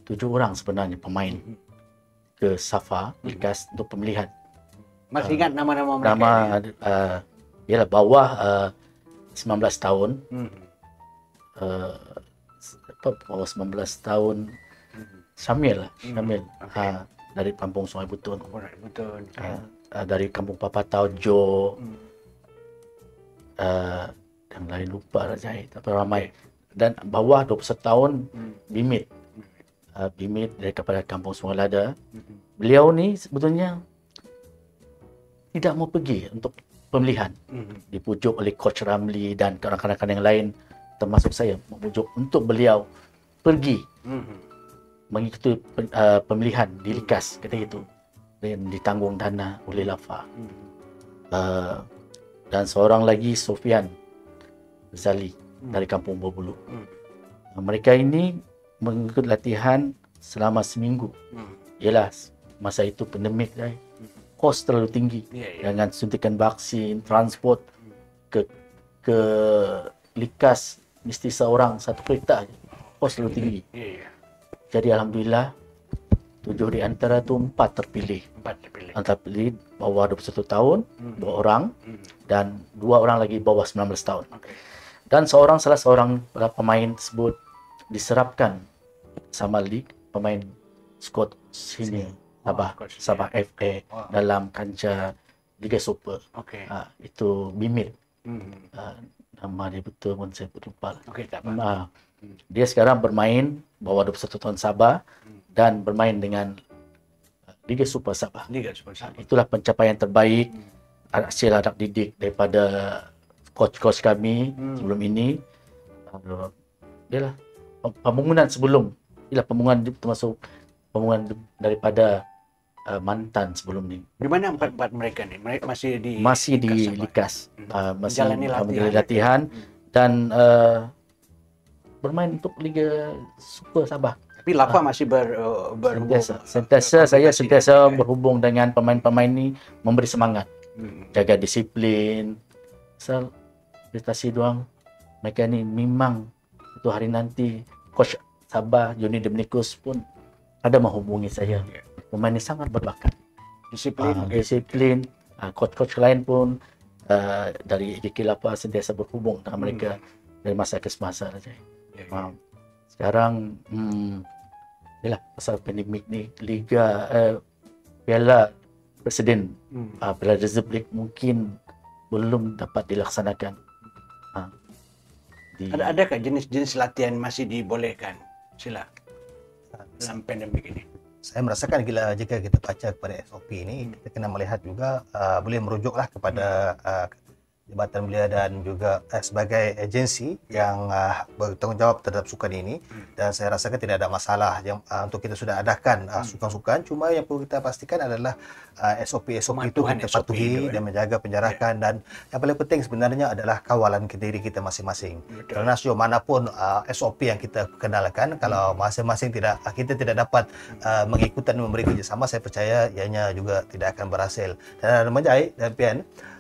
7 orang sebenarnya pemain ke Safa Likas untuk pemilihan. Masih ingat nama-nama mereka? Nama ialah bawah 19 tahun. bawah 19 tahun. Syamil lah, Syamil. Dari kampung Sungai Butun. Betul. Dari kampung Papatau, Jo. Yang lain lupa lah saya, tapi ramai. Dan bawah 21 tahun, Bimit. Bimit daripada kampung Sungai Lada. Beliau ni sebetulnya tidak mau pergi untuk pemilihan. Dipujuk oleh Coach Ramli dan kawan-kawan yang lain, termasuk saya, memujuk untuk beliau pergi mengikuti pemilihan di Likas ketika itu, dan ditanggung dana oleh Lafa. Dan seorang lagi, Sofian Zali dari kampung Bobulu. Mereka ini mengikut latihan selama seminggu. Ialah masa itu pandemik, kos terlalu tinggi dengan suntikan vaksin, transport ke Likas mesti seorang satu kereta, kos terlalu tinggi. Jadi alhamdulillah 7 di antara itu 4 terpilih. 4 terpilih bawah 21 tahun, 2 orang, dan 2 orang lagi bawah 19 tahun. Dan salah seorang pemain tersebut diserapkan sama League, pemain squad sini Sabah FA dalam kancah Liga Super. Itu Bimit. Nama dia betul pun saya lupa. Dia sekarang bermain bawah 21 tahun Sabah dan bermain dengan Liga Super Sabah. Itulah pencapaian terbaik hasil anak didik daripada coach kami sebelum ini. Ialah pembangunan sebelum, pembangunan termasuk pembangunan daripada mantan sebelum ni. Di mana empat mereka ni? Mereka masih di Likas. Masih menjalani latihan dan bermain untuk Liga Super Sabah. Tapi Lafa masih sentiasa saya sentiasa berhubung dengan pemain-pemain ni, memberi semangat, jaga disiplin. Asal prestasi doang, mereka ni memang itu hari nanti. Coach Sabah Johnny Dominikus pun ada menghubungi saya. Pemain ni sangat berbakat, disiplin. Coach lain pun dari IKK Lafa sentiasa berhubung dengan mereka dari masa ke semasa saja. Sekarang yalah, pasal pandemik ni, Liga Piala Presiden, Piala Reserve League mungkin belum dapat dilaksanakan. Adakah jenis-jenis latihan masih dibolehkan? Sila dalam pandemik ini. Saya merasakan jika kita baca kepada SOP ini, kita kena melihat juga boleh merujuklah kepada jabatan belia dan juga sebagai agensi yang bertanggungjawab terhadap sukan ini, dan saya rasakan tidak ada masalah yang untuk kita sudah adakan sukan-sukan. Cuma yang perlu kita pastikan adalah SOP itu kita patuhi dan menjaga penjarakan, dan yang paling penting sebenarnya adalah kawalan ke diri kita masing-masing. Kerana sejauh manapun SOP yang kita kenalkan, kalau masing-masing kita tidak dapat mengikuti dan memberi kerjasama, saya percaya ianya juga tidak akan berhasil. Dan Menjai dan Pian,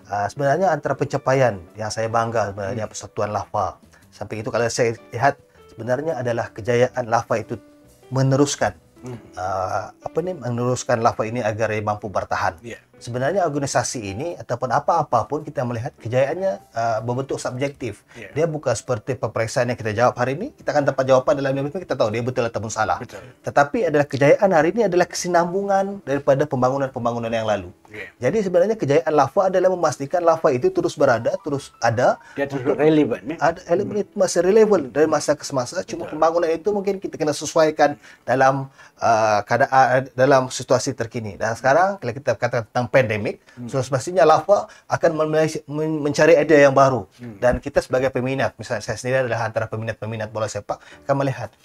sebenarnya antara pencapaian yang saya bangga sebenarnya Persatuan Lafa. Sampai itu kalau saya lihat sebenarnya adalah kejayaan Lafa itu meneruskan meneruskan Lafa ini agar mampu bertahan. Sebenarnya organisasi ini ataupun apa-apa pun kita melihat kejayaannya berbentuk subjektif. Dia bukan seperti peperiksaan yang kita jawab hari ini, kita akan dapat jawapan dalam 5 minit, kita tahu dia betul ataupun salah. Tetapi adalah kejayaan hari ini adalah kesinambungan daripada pembangunan-pembangunan yang lalu. Jadi sebenarnya kejayaan Lafa adalah memastikan Lafa itu terus berada, terus ada. Dia terus relevan. Ada elemen itu masih relevan dari masa ke semasa. Cuma pembangunan itu mungkin kita kena sesuaikan dalam keadaan, dalam situasi terkini. Dan sekarang kalau kita katakan tentang pandemik, semestinya Lafa akan mencari idea yang baru. Dan kita sebagai peminat, misalnya saya sendiri adalah antara peminat-peminat bola sepak, akan melihat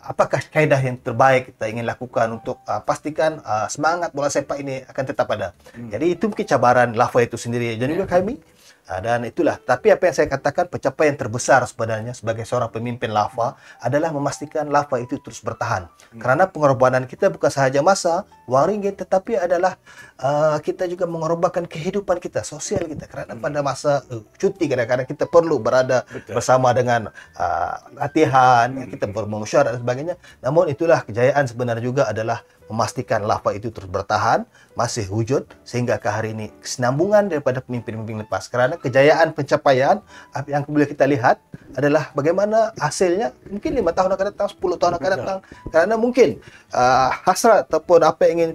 apakah kaedah yang terbaik kita ingin lakukan untuk pastikan semangat bola sepak ini akan tetap ada. Jadi itu mungkin cabaran Lafa itu sendiri dan juga kami. Dan itulah, tapi apa yang saya katakan, pencapaian terbesar sebenarnya sebagai seorang pemimpin Lafa adalah memastikan Lafa itu terus bertahan. Kerana pengorbanan kita bukan sahaja masa, wang ringgit, tetapi adalah kita juga mengorbankan kehidupan kita, sosial kita. Kerana pada masa cuti kadang-kadang kita perlu berada bersama dengan latihan, kita bermusyawarah dan sebagainya. Namun itulah kejayaan sebenarnya juga adalah memastikan lafaz itu terus bertahan, masih wujud sehingga ke hari ini. Kesinambungan daripada pemimpin-pemimpin lepas. Kerana kejayaan pencapaian yang boleh kita lihat adalah bagaimana hasilnya mungkin 5 tahun akan datang, 10 tahun akan datang. Kerana mungkin hasrat ataupun apa yang ingin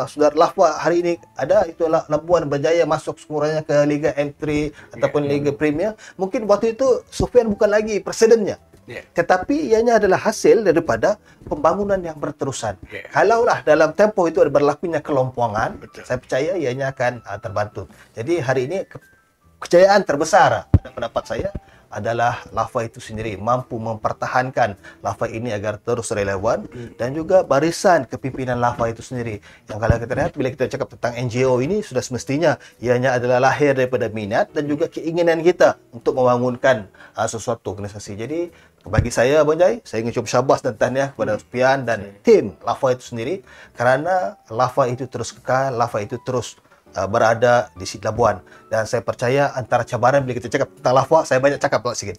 saudara lafaz hari ini ada, itulah Labuan berjaya masuk sekurangnya ke Liga M3 ataupun Liga Premier. Mungkin waktu itu Sufyan bukan lagi presidennya. Tetapi ianya adalah hasil daripada pembangunan yang berterusan. Kalaulah dalam tempoh itu ada berlakunya kelompongan, saya percaya ianya akan terbantu. Jadi hari ini kejayaan terbesar pada pendapat saya adalah lafaz itu sendiri mampu mempertahankan lafaz ini agar terus relevan dan juga barisan kepimpinan lafaz itu sendiri. Yang kalau kita lihat bila kita cakap tentang NGO ini sudah semestinya ianya adalah lahir daripada minat dan juga keinginan kita untuk membangunkan sesuatu organisasi. Jadi bagi saya Abang Jai, saya ingin ucap syabas dan tahniah kepada Sufyan dan tim lafaz itu sendiri kerana lafaz itu terus kekal, lafaz itu terus berada di Siti Labuan. Dan saya percaya antara cabaran bila kita cakap tentang lafaz, saya banyak cakap pula sikit.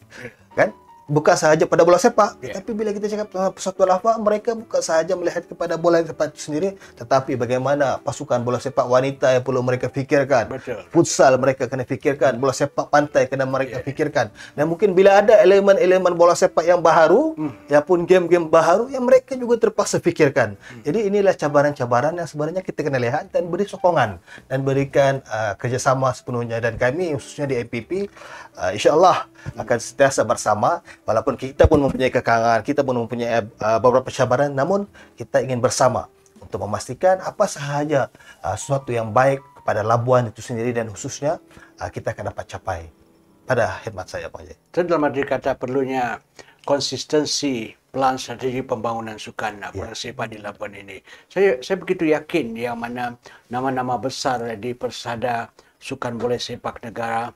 Kan? Bukan sahaja pada bola sepak, tapi bila kita cakap tentang persatuan lafaz, mereka bukan sahaja melihat kepada bola sepak itu sendiri, tetapi bagaimana pasukan bola sepak wanita yang perlu mereka fikirkan. Futsal mereka kena fikirkan, bola sepak pantai kena mereka fikirkan. Dan mungkin bila ada elemen-elemen bola sepak yang baharu, yang pun game-game baharu yang mereka juga terpaksa fikirkan. Jadi inilah cabaran-cabaran yang sebenarnya kita kena lihat dan beri sokongan dan berikan kerjasama sepenuhnya. Dan kami khususnya di APP insya-Allah akan sentiasa bersama. Walaupun kita pun mempunyai kekangan, kita pun mempunyai beberapa cabaran, namun kita ingin bersama untuk memastikan apa sahaja sesuatu yang baik kepada Labuan itu sendiri dan khususnya kita akan dapat capai. Pada khidmat saya, Pak Jai. Itu dalam arti kata perlunya konsistensi plan strategi pembangunan sukan bola sepak di Labuan ini. Saya begitu yakin yang mana nama-nama besar di Persada Sukan Bola Sepak Negara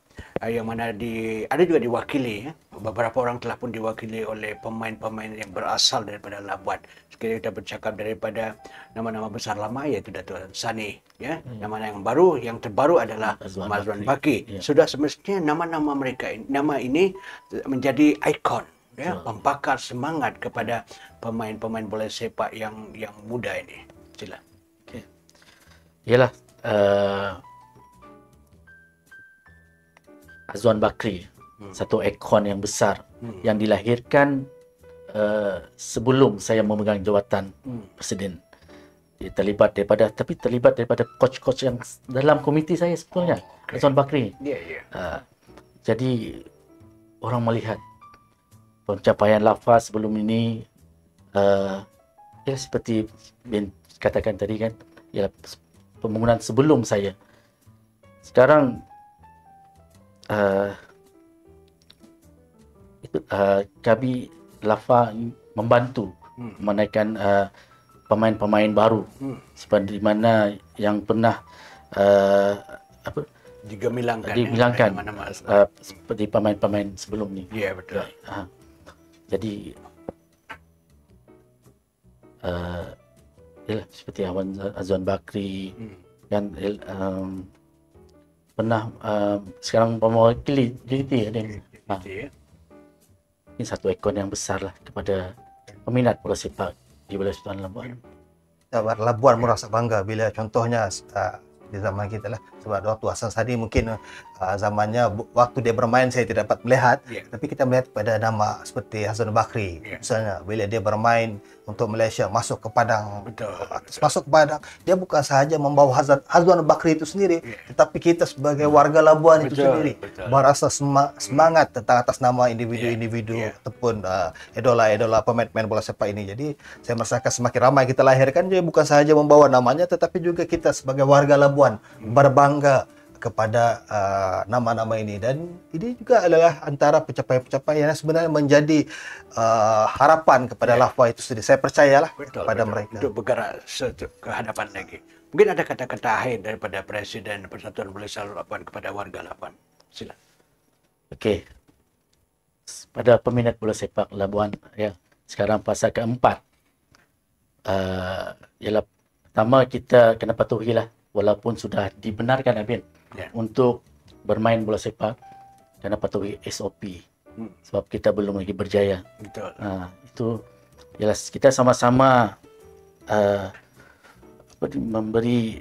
yang mana ada juga diwakili, beberapa orang telah pun diwakili oleh pemain-pemain yang berasal daripada Labuan. Sekiranya kita bercakap daripada nama-nama besar lama iaitu Datuk Sani, ya. Nama yang baru, yang terbaru adalah Mazwan Baki. Sudah semestinya nama-nama mereka, nama ini menjadi ikon, ya, membakar semangat kepada pemain-pemain bola sepak yang muda ini. Sila. Okey. Yalah, Azwan Bakri, satu ikon yang besar yang dilahirkan sebelum saya memegang jawatan presiden. Dia terlibat daripada coach-coach yang dalam komiti saya sebetulnya, Azwan Bakri. Jadi orang melihat pencapaian lafaz sebelum ini ya seperti Ben katakan tadi kan, ialah pembangunan sebelum saya. Sekarang kami Lafa membantu menaikkan pemain-pemain baru seperti mana yang pernah digemilangkan seperti pemain-pemain sebelum ni. Ya, betul. Jadi yalah, seperti Azwan Bakri kan pernah sekarang mewakili JT ada. Ini satu ikon yang besar lah kepada peminat bola sepak di Bola Sepak Labuan. Labuan merasa bangga bila contohnya di zaman kita lah, sebab waktu Hasan Sadi mungkin zamannya waktu dia bermain saya tidak dapat melihat, tapi kita melihat pada nama seperti Azwan Bakri misalnya, bila dia bermain untuk Malaysia masuk ke Padang, masuk ke Padang, dia bukan sahaja membawa Azwan Bakri itu sendiri, tetapi kita sebagai warga Labuan itu sendiri merasa semangat tentang atas nama individu-individu ataupun idola-idola pemain-pemain bola sepak ini. Jadi saya merasakan semakin ramai kita lahirkan, dia bukan sahaja membawa namanya, tetapi juga kita sebagai warga Labuan berbangga kepada nama-nama ini. Dan ini juga adalah antara pencapaian-pencapaian yang sebenarnya menjadi harapan kepada Lafa itu sendiri. Saya percayalah kepada mereka untuk bergerak ke hadapan lagi. Mungkin ada kata-kata akhir daripada Presiden Persatuan Bola Sepak Labuan kepada warga Labuan. Sila. Okey. Pada peminat bola sepak Labuan, ya, sekarang fasa keempat, ialah pertama kita kena patuhilah, walaupun sudah dibenarkan Abin untuk bermain bola sepak, kena patuhi SOP. Sebab kita belum lagi berjaya. Betul. Itu jelas kita sama-sama seperti memberi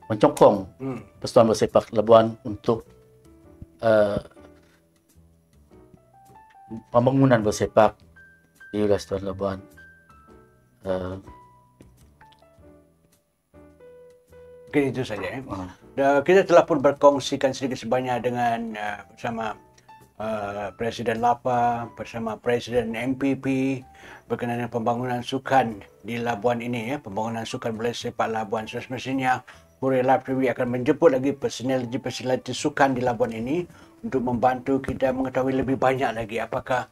mencokong Persatuan Bersepak Labuan untuk pembangunan bersepak di wilayah Persatuan Labuan. Mungkin itu saja. Kita telah pun berkongsikan sedikit sebanyak dengan bersama Presiden LAPA, bersama Presiden MPP berkenaan dengan pembangunan sukan di Labuan ini, pembangunan sukan bola sepak Labuan. Semestinya Hurrah Live TV akan menjemput lagi personaliti sukan di Labuan ini untuk membantu kita mengetahui lebih banyak lagi apakah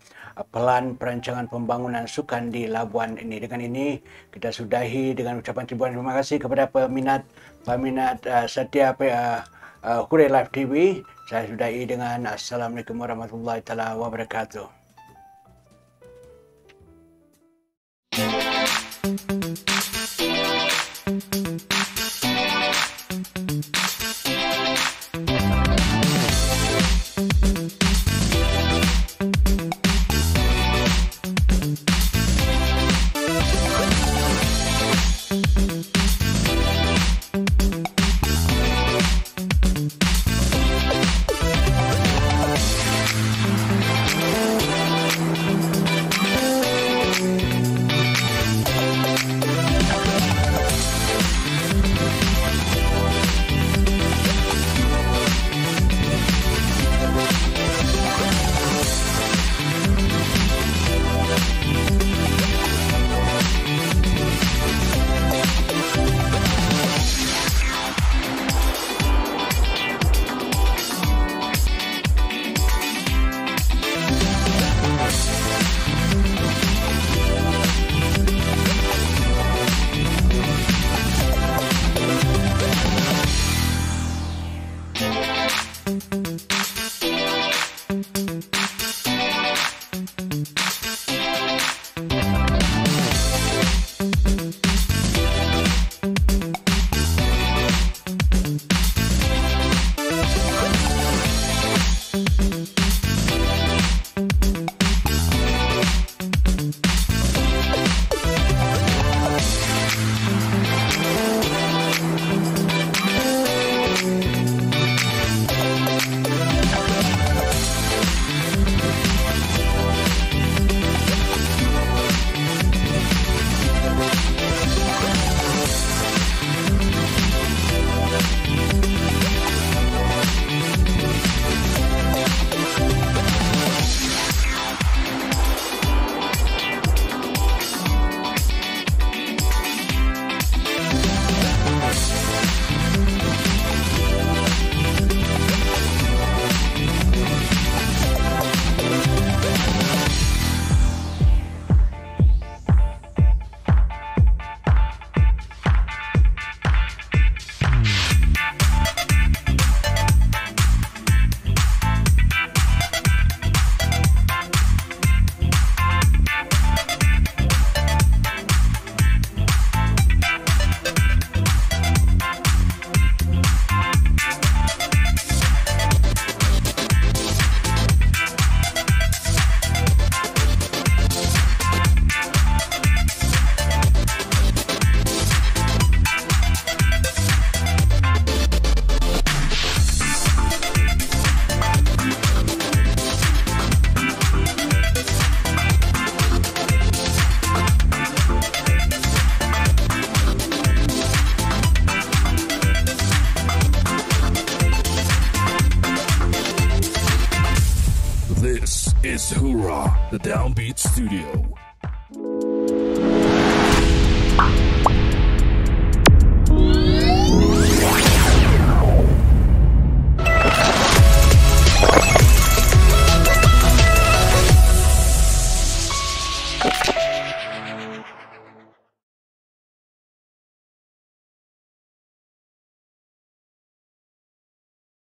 pelan perancangan pembangunan sukan di Labuan ini. Dengan ini kita sudahi dengan ucapan terima kasih kepada peminat setia Hurrah Live TV. Saya sudahi dengan Assalamualaikum warahmatullahi taala wabarakatuh. This is Hurrah, the Downbeat Studio.